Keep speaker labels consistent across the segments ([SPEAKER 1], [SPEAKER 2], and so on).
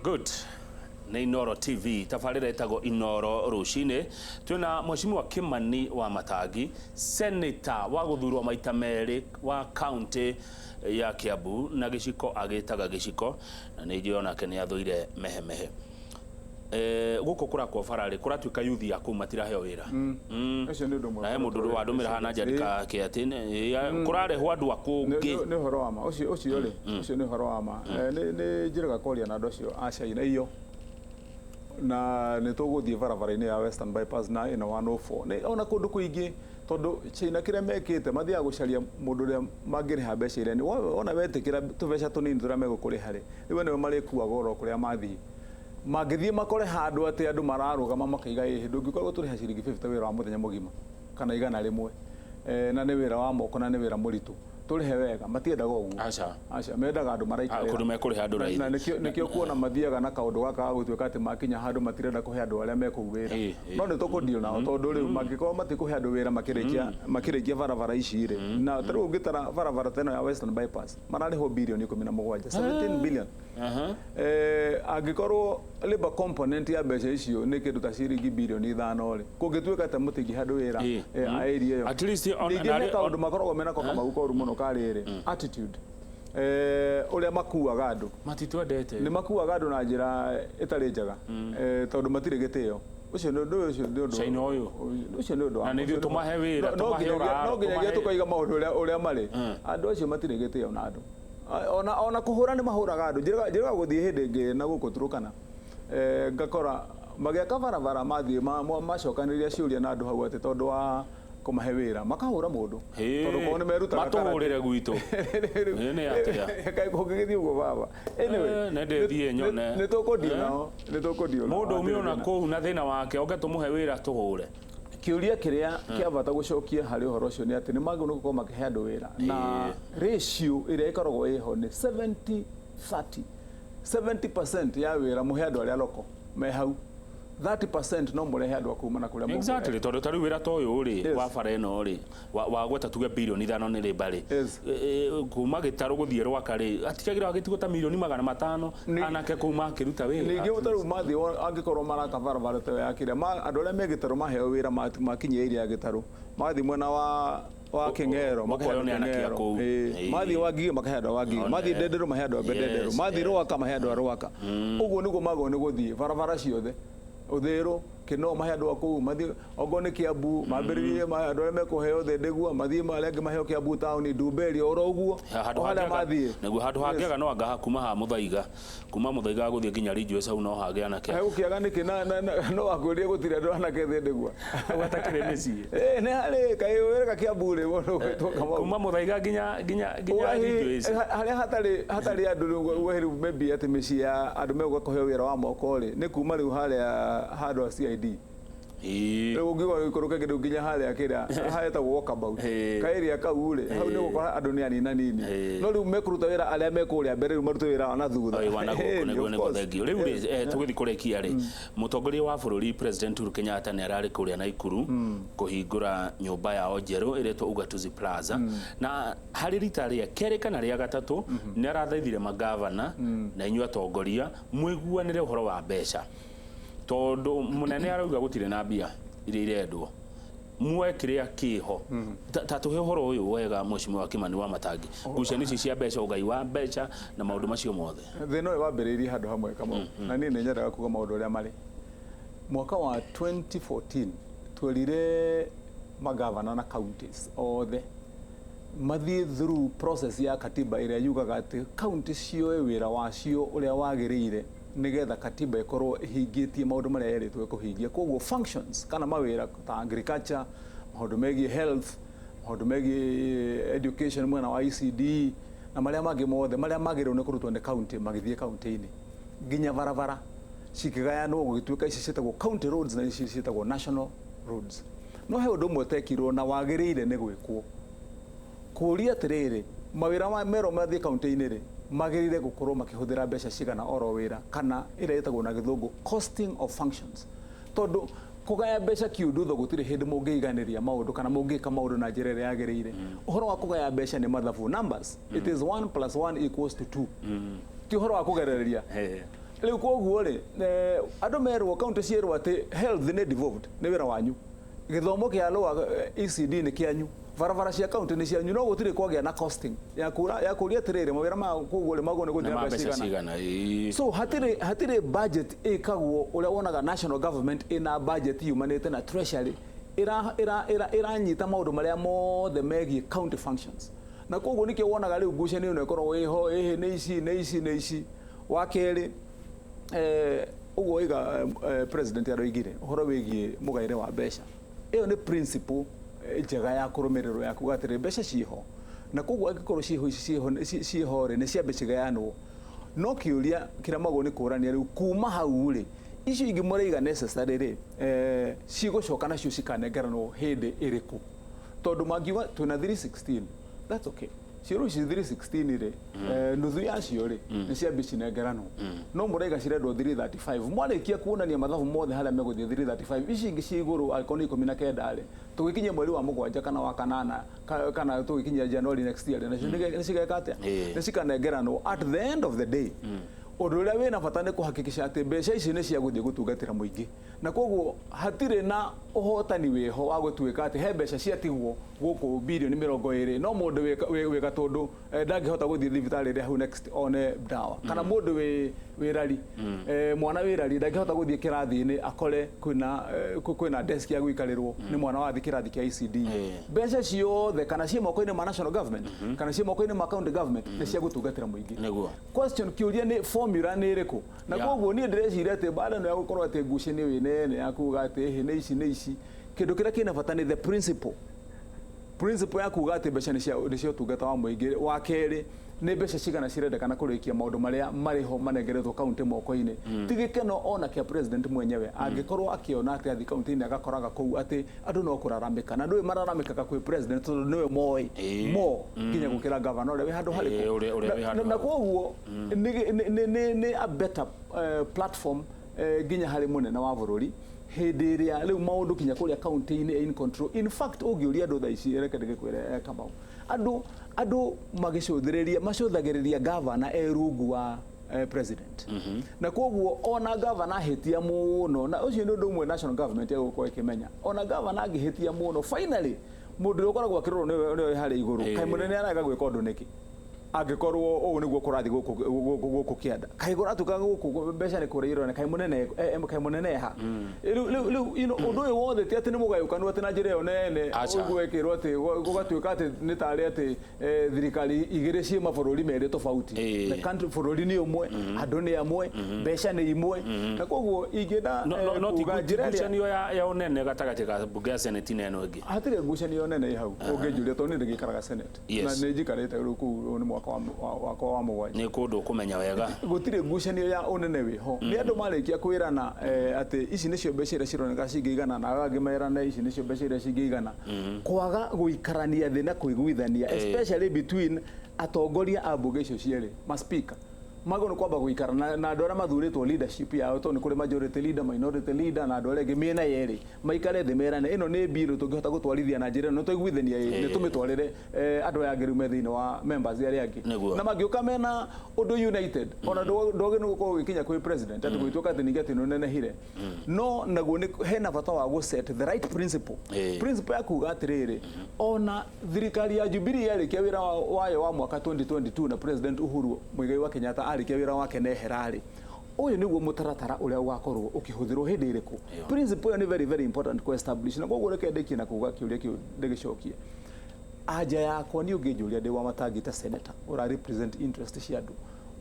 [SPEAKER 1] Good. Ni Inoro TV tafarira etago Inoro rucine twina mheshimiwa Kimani Wamatangi, senator wa guthurwa maita meri wa county ya Kiambu na giciko agitaga giciko na ni ndio nake ni athuire mehemehe guko kurakwo farari kuratuika yuthi ya kumatira heo wira
[SPEAKER 2] acio ni ndumwe
[SPEAKER 1] na he mundu wa ndumira hana njandika kiatini kurare hwandu akungi
[SPEAKER 2] ni horo wa ma ucio ri ucio ni horo wa ma ni njiraga koria na ndocio acaina iyo na ni tuguthie barabara-ini ya Western Bypass na ina 104 ni ona kundu kuingi tondu China kire mekite mathia gucaria mundu ria mangiriha mbeca iria ni ona wetikira tubeca tunini turia megukuriha ri iwe niwe marikuaga goro kuria mathii magithie makore handu ati andu mararugama makaiga ihi ndungikorwo turiha ciringi 50 wira wa muthenya mugima kana igana rimwe na ni wira wa moko na ni wira muritu turihe wega matiendaga uguo aca mendaga andu maraikara
[SPEAKER 1] kundu mekurihe andu raithi
[SPEAKER 2] na nikio kuona mathiaga na kaundu gaka gutuika ati makinya handu matirenda kuhe andu aria mekuu wira no ni tukudeal nao tondu riu mangikorwo matikuhe andu wira makirikia barabara ici ri na tariu ngitara barabara teno ya Western Bypass marariho bilioni 17 17 billion angikorwo labor component ya mbeca icio ni kindu ta ciringi bilioni 5 ri kungituika ati mutingi handu wira area iyo
[SPEAKER 1] at least
[SPEAKER 2] on kaundu makoragwo mena ko kamagukoru muno kariri attitude uria makuaga andu
[SPEAKER 1] matitwendete
[SPEAKER 2] ni makuaga andu na njira itari njega tondu matire gitio ucio ni undu ucio ni undu
[SPEAKER 1] na ni tumahe wira tumahe ora
[SPEAKER 2] no nginya tukaiga maundu uria mari andu acio matire gitio na andu ona kuhura ni mahuraga andu njiraga guthie hindi ngi na guku turukana ngakora magiaka barabara mathie macokaniria ciuria na andu hau ati tondu wa kumahe wira makahura mundu tondu ko ni merutaga
[SPEAKER 1] matuhurire gwitu ni atia
[SPEAKER 2] kai kugithie ugo baba anyway
[SPEAKER 1] ne ndethie nyone
[SPEAKER 2] ni tukudio nao
[SPEAKER 1] mundu umiona ku na thina wake oge tumuhe wira tuhure
[SPEAKER 2] kiuria kiria kia bata gucokia hari uhoro ucio ni ati ni magio ni gukorwo makihe andu wira na ratio iria ikoragwo iho ni 70% ya wira muhe andu aria loko me hau 30% no murehe andu akuma na kuria
[SPEAKER 1] exactly tondu tari wira to uyu ri wa bara ino ri wa gweta tuge bilioni 5 ni ri bari kuma gitaru guthie rwaka ri atigagira agitiguta milioni 500 anake kuma akiruta wira
[SPEAKER 2] ningi utaru mathi angikorwo maraka barabara to ya kire andu aria megitaru maheo wira makinye iria gitaru mathi mwena wa Kingero
[SPEAKER 1] makero ni anakia ku
[SPEAKER 2] mathi wagi makahado wagi mathi Ndendero mahado Ndendero mathi Rwaka mahado Rwaka uguo niguo mago ni guthie barabara ciothe Uthero kino mahado aku mathi ogone Kiambu mambiririe mahado aria mekuheo Thendigua mathi maria ngi maheo Kiambu town Ndumberi oro uguo hada mathi
[SPEAKER 1] niguo handu hangega no anga kuma ha Muthaiga kuma Muthaiga guthie nginya Ridge sau no hage anake
[SPEAKER 2] ukiaga niki no akwirie gutire andu anake Thendigua
[SPEAKER 1] watakire meci
[SPEAKER 2] ne hali kai wega Kiambu ri
[SPEAKER 1] kuma Muthaiga nginya Ridge
[SPEAKER 2] haria hatari andu weheru maybe ati meci ya andu megukuheo wira wa moko ri ni kuma riu haria hado CID ungiwa ikoroka kindu nginya haria kira haeta walkabout kairia kaure hau ni gukora andu ni anina nini no riu mekuruta wira aria mekuria mbere riu marute wira na thutha
[SPEAKER 1] wana guku niguo ni guthengio riu tugithi kurekia ri mutongoria wa bururi President Uhuru Kenyatta ni arari kuria Naikuru kuhingura nyumba yao njeru iretwo Ugatuzi Plaza na hari rita ria keri kana ria gatatu ni arathaithire magavana na inyu atongoria mwiguanire uhoro wa mbeca tondu munene arauga gutire na mbia iria irendwo mwekiria kiho tatuhe horo uyu wega mheshimiwa Kimani Wamatangi ngucani ici cia mbeca ugai wa mbeca na maundu macio mothe
[SPEAKER 2] thino wambiririe handu hamwe kama na ni nyendaga kuga maundu aria mari mwaka wa 2014 twirire magavana na counties othe mathie through process ya katiba iria yugaga ati county cioe wira wacio uria wagirire nigetha katiba ikorwo ihingitie maundu maria yeritwe kuhingia koguo functions kana mawira ta agriculture maundu megie health maundu megie education mwena wa ICD na maria mangi mothe maria magirwo ni kurutwo ni county magithie county-ini nginya barabara cikigayanwo gugituika ici cietagwo county roads na ici cietagwo national roads no he undu mwe tekirwo na wagirire ni gwikwo kuria atiriri mawira ma mero mathie county-ini ri magirire gukorwo makihuthira mbeca cigana oro wira kana ira yetagwo na githungu costing of functions tondu kugaya mbeca kiundu tho gutire hindi mungiiganiria maundu kana mungika maundu na njira ria yagirire uhoro wa kugaya mbeca ni mathabu numbers it is 1 + 1 = 2 ti uhoro wa kugerereria Riu koguo ri andu merwo county cierwo ati health ni devolved ni wira wanyu githomo kia lower ECD ni kianyu barabara cia county ni cianyu no gutire kwagia na costing ya kuria atiriri mawira ma koguo ri mago ni guthira mbeca cigana so hatire budget ikagwo uria wonaga national government ina budget yumanite na treasury iranyita maundu maria mothe megie county functions na koguo nikio wonaga riu ngucanio no ikorwo iho ni ici wa keri uguo iga president aroigire uhoro wigie mugaire wa mbeca iyo ni principle njega ya kurumiriro ya kugatire mbeca ciho na koguo agikorwo ciho ri ni ciambe cigayanwo no kiuria kira mago ni kurania riu kuma hau ri icio ingi muriga necessary ri cigucoka nacio cikanengeranwo hindi iriku tondu mangiuga tuna 316 that's okay ciru ci 316 ri nuthu yacio ri ni ciambe cinengeranwo no muriga cirendwo 335 mwarikia kuonania mathabu mothe haria meguthie 335 ici ingi ciguru aikoni 19 ri tugikinye mweri wa mugwanja kana wa kanana kana tugikinya January next year ni cigeka atia ni cikanengeranwo at the end of the day undu uria wina bata ni kuhakikisha ati mbeca ici ni cia guthie gutungatira muingi na koguo hatire na uhotani wiho wa gutuika ati he mbeca ciatigwo guku bilioni 20 no mundu wika tondu ndangihota guthie thibitari ria hau next one dawa kana mundu wirari mwana wirari ndangihota guthie kirathi-ini akore kwina desk ya gwikarirwo ni mwana wa thikirathi kia ECD mbeca ciothe kana cia moko-ini ma national government kana cia moko-ini ma county government ni cia gutungatira muingi question kiuria ni formula ni iriku na koguo ni ndireciria ati baada no ya gukorwo ati ngucanio winene ya kuga ati ni ici kindu kiria kina bata ni the principle ya kuga ati mbeca ni cia utungata wa muingi wa keri ni mbeca cigana cirendekana kurikia maundu maria mariho manengerethwo county moko-ini tigikeno ona kia president mwenyewe angikorwo akiona ati athi county-ini agakoraga kou ati andu no kuraramika na ndui mararamikaga kwi president tondu niwe moi nginya gukira governor uria wi handu hariku na koguo ni a better platform nginya hari munene wa bururi hindi iria riu maundu kinya kuria county-ini in control in fact ungiuria andu thaici reke ndigikwire Kamau andu macuthagiriria governor rungu wa president na koguo ona governor hitia muno na ucio ni undu umwe national government ya gukwa ikimenya ona governor angihitia muno finally mundu ukoragwo akirorwo ni hari iguru kai munene araga gwika undu niki angikorwo ugu niguo kurathi guku kianda kai kuratuka guku mbeca ni kureirwo na kai munene ha riu undu uyu wothe ti ati ni mugayukanu ati na njira yo nene ugwekirwo ati gugatuika ati ni tari ati thirikari igiri cie mabururi meri tofauti the country bururi ni umwe andu ni amwe mbeca ni imwe na koguo ingida
[SPEAKER 1] no ngucanio ya unene gatagati ka bunge ya senate neno ingi
[SPEAKER 2] hatire ngucanio nene hau ungijuria tondu ni ngikaraga senate na ni njikarite riu ku ni wako wa mugwanja
[SPEAKER 1] ni kundu kumenya wega
[SPEAKER 2] gutire ngucanio ya unene wiho ni andu marikia kwirana ati ici nicio mbeca iria cironeka cingĩigana na agagi merana ici nicio mbeca iria cingĩigana kwaga guikarania thi na kuiguithania especially between atongoria a mbunge icio cierĩ ma speaker mago no kwamba guikarana na andu aria mathuritwo leadership yao tondu kuri majority leader minority leader na andu aria ngi miena yeri maikare thi merane ino ni bill tungihota gutwarithia na njira no tuiguithania ni tumitwarire andu aya ngirume thiini wa members aria angi na magiuka mena undu united ona ndoge no gukorwo gikinya kwi president ati gwituka ati ningeti no nene hire no naguo ni hena bata wa go set the right principle ya kuga atiriri ona thirikari ya Jubilee yarikia wira wayo wa mwaka 2022 na president Uhuru Muigai wa Kenyatta arikia wira wake neherari uyu niguo mutaratara uria ugakorwo ukihuthirwo hindi iriku principle ni very very important to establish na koguo reke ndiki na kuga kiuria kiu ndigicokie aja yakwa ni ungijuria ndi wa matangita senator ura represent interest cia andu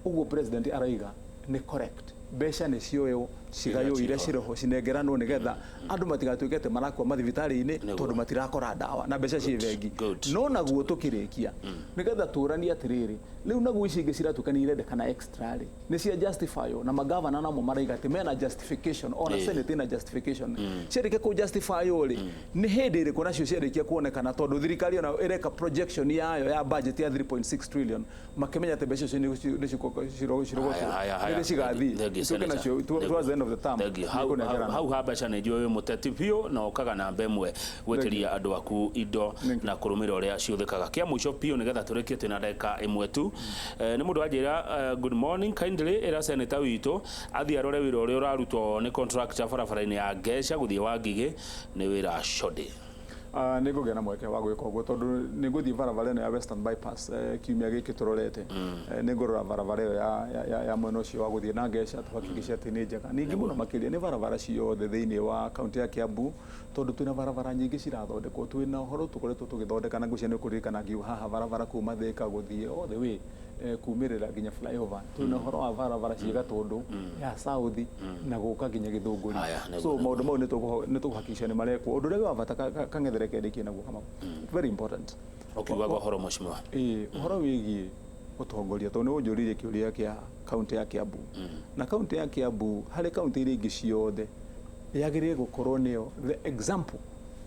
[SPEAKER 2] uguo president araiga ni correct mbeca ni cioyo cigayo iria ciroho cinengeranwo nigetha andu matigatuike ati marakua mathibitari-ini tondu matirakora dawa na mbeca ci vengi no naguo tukirikia nigetha turania atiriri riu naguo ici ingi ciratukania irendekana extra ri ni cia justify na magavana namo maraiga ati mena justification ona senate ina justification cirike ku justify uri ni hindi iriku nacio ciarikia kuonekana tondu thirikari ona ireka projection yayo ya budget ya 3.6 trillion makimenya ati mbeca icio ni cigathi tuke nacio tuaze end of the term
[SPEAKER 1] hau habeca nä njå må teti biå na okaga na mbemwe gweteria andå aku indo na kå rå mä ra å rä a ciåthäkaga kä a må ico biå nä getha tå rä kie twä na ndagä ĩmwe tu nä må ndå anjä ra good morning kindly ä ra seneta witå athiä arore wä ra å rä a å rarutwo nä contractor barabara-inä ya Ngeca gå thiä wa Ngigĩ nä wä ra codä
[SPEAKER 2] nä ngå gä na mweke wa gwä ka å guo tondå nä ngå thiä barabara ä no ya Western bypass kiumia gä kä tå rorete nä ngå rora barabara ä yo ya mwena å cio wa gå thiä na Ngeca tå hakikice atä nä njega ningä må no makä ria nä barabara ciothe thä inä wa kauntä ya Kiambu tondå twä na barabara nyingä cirathondekwo twä na horo tå koretwo tå gä thondeka na ngå cia nä kå ririkana ngiuga haha barabara kuma Thika gå thiä othe wä kumä rä ra nginya flyover twä na horo wa barabara ciä Gatũndũ ya South na gå ka nginya Gĩthũngũri so maå ndå mau nä tå hakikica nä marekwo å ndå å rä a wä wa bata kang'ethere kendäkie naguo Kamau very important
[SPEAKER 1] ũkiugaga horo mũcimwa
[SPEAKER 2] ũhoro wĩgiĩ ũtongoria tondũ nĩ ũnjũririe kĩũria kĩa kaunti ya Kiambu na kaunti ya Kiambu harĩ kaunti iria ingĩ ciothe yagĩrĩire gũkorwo nĩyo the example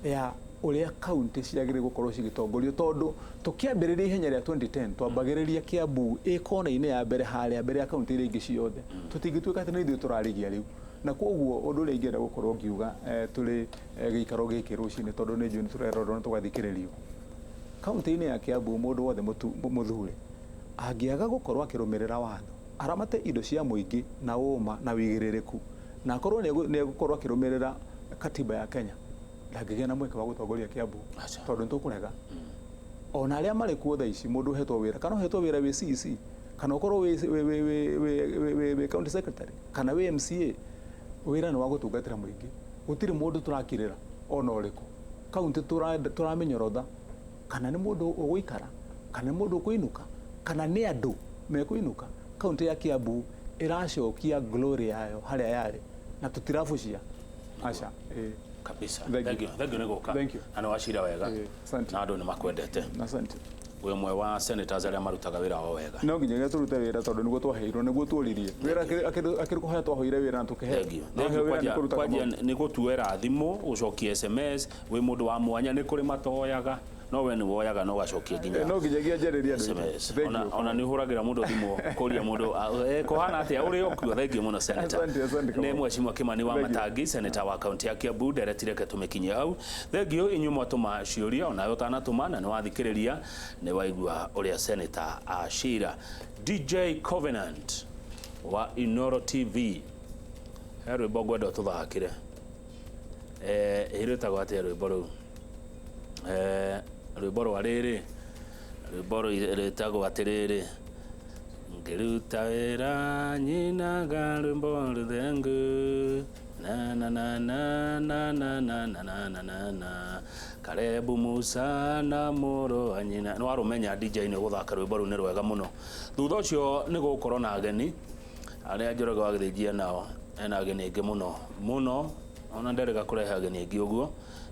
[SPEAKER 2] ya ũrĩa kaunti ciagĩrĩire gũkorwo cigĩtongorio tondũ tũkĩambĩrĩria ihenya rĩa 2010 twambagĩrĩria Kiambu ĩ kona-inĩ ya mbere harĩa mbere ya kaunti iria ingĩ ciothe tũtingĩtuĩka atĩ nĩ ithuĩ tũrarigia rĩu na koguo ũndũ ũrĩa ingĩenda gũkorwo ngiuga tũrĩ gĩikaro gĩkĩ rũcinĩ tondũ nĩ njũĩ nĩ tũrerorwo nĩ tũgathikĩrĩrio kaunti-inĩ ya Kiambu mũndũ wothe mũthure angĩaga gũkorwo akĩrũmĩrĩra watho aramate indo cia mũingĩ na ũma na wĩigĩrĩrĩku na akorwo nĩ egũkorwo akĩrũmĩrĩra katiba ya Kenya ndangĩgĩa na mweke wa gũtongoria Kiambu tondũ nĩ tũkũrega ona arĩa marĩ kuo thaa ici mũndũ ũhetwo wĩra kana ũhetwo wĩra wĩ CEC kana ũkorwo wĩ county secretary kana wĩ MCA wĩra nĩ wa gũtungatĩra mũingĩ gũtirĩ mũndũ tũrakirĩra ona ũrĩkũ kaunti tũramĩnyorotha kana nĩ mũndũ ũgũikara kana nĩ mũndũ ũkũinũka kana nĩ andũ mekũinũka kaunti ya Kiambu ĩracokia glory yayo harĩa yarĩ na tũtirabucia aca
[SPEAKER 1] kabisa thank you nĩ gũka na nĩ wacira wega na andũ nĩ makwendete wĩ mwe wa senators arĩa marutaga wĩra o wega
[SPEAKER 2] no nginya tũrute wĩra tondũ nĩguo twaheirwo nĩguo tuoririe wĩra akĩrĩkũhe twahoire wĩra na tũkĩhe
[SPEAKER 1] nĩ gũtuĩra thimũ gũcokia SMS wĩ mũndũ wa mwanya nĩ kũrĩ matoyaga no we nĩ woyaga no gacokie nginya
[SPEAKER 2] no nginyagia njarĩria andũ
[SPEAKER 1] ona nĩ ũhũragĩra mũndũ thimũ kũria mũndũ kũhana atĩa ũrĩ okuo thengiũ mũno senator nĩ Mheshimiwa Kĩmani wa Matangi senator wa kaunti ya Kiambu nderetire ke tũmĩkinyie hau thengiũ inyuĩ mwatũma ciũria ona yo ũtanatũma na nĩ wathikĩrĩria nĩ waigua ũrĩa senator acira DJ Covenant wa Inoro TV he rwĩmbo ngwenda ũtũthakĩre ĩrĩtagwo atĩa rwĩmbo rũu rwĩmbo rwa rĩrĩ rwĩmbo rwĩtagwo atĩrĩrĩ ngĩruta wĩra nyinaga rwĩmbo rũthengu na na na na na na na na na na na Karebu Musa na mũrũ wa nyina nĩ warũmenya DJ nĩ gũthaka rwĩmbo rũu nĩ rwega mũno thutha ũcio nĩ gũkorwo na ageni arĩa Njoroge wa Gĩthĩnjia nao ena ageni aingĩ mũno ona nderega kũrehe ageni aingĩ ũguo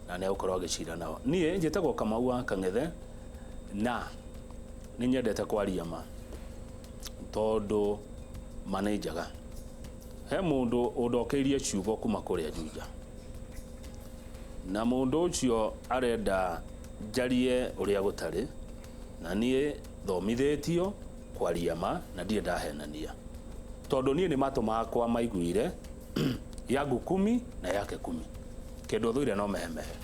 [SPEAKER 1] na nĩ egũkorwo agĩcira nao niĩ njĩtagwo Kamau wa Kang'ethe na nĩ nyendete kwaria ma tondũ ma nĩ njaga he mũndũ ũndokeirie ciugo kuma kũrĩa Juja na mũndũ ũcio arenda njarie ũrĩa gũtarĩ na niĩ thomithĩtio kwaria ma na ndirĩ ndahenania tondũ niĩ nĩ matũ makwa maiguire yangu 10 na yake 10 kĩndũ thũire no mehemehe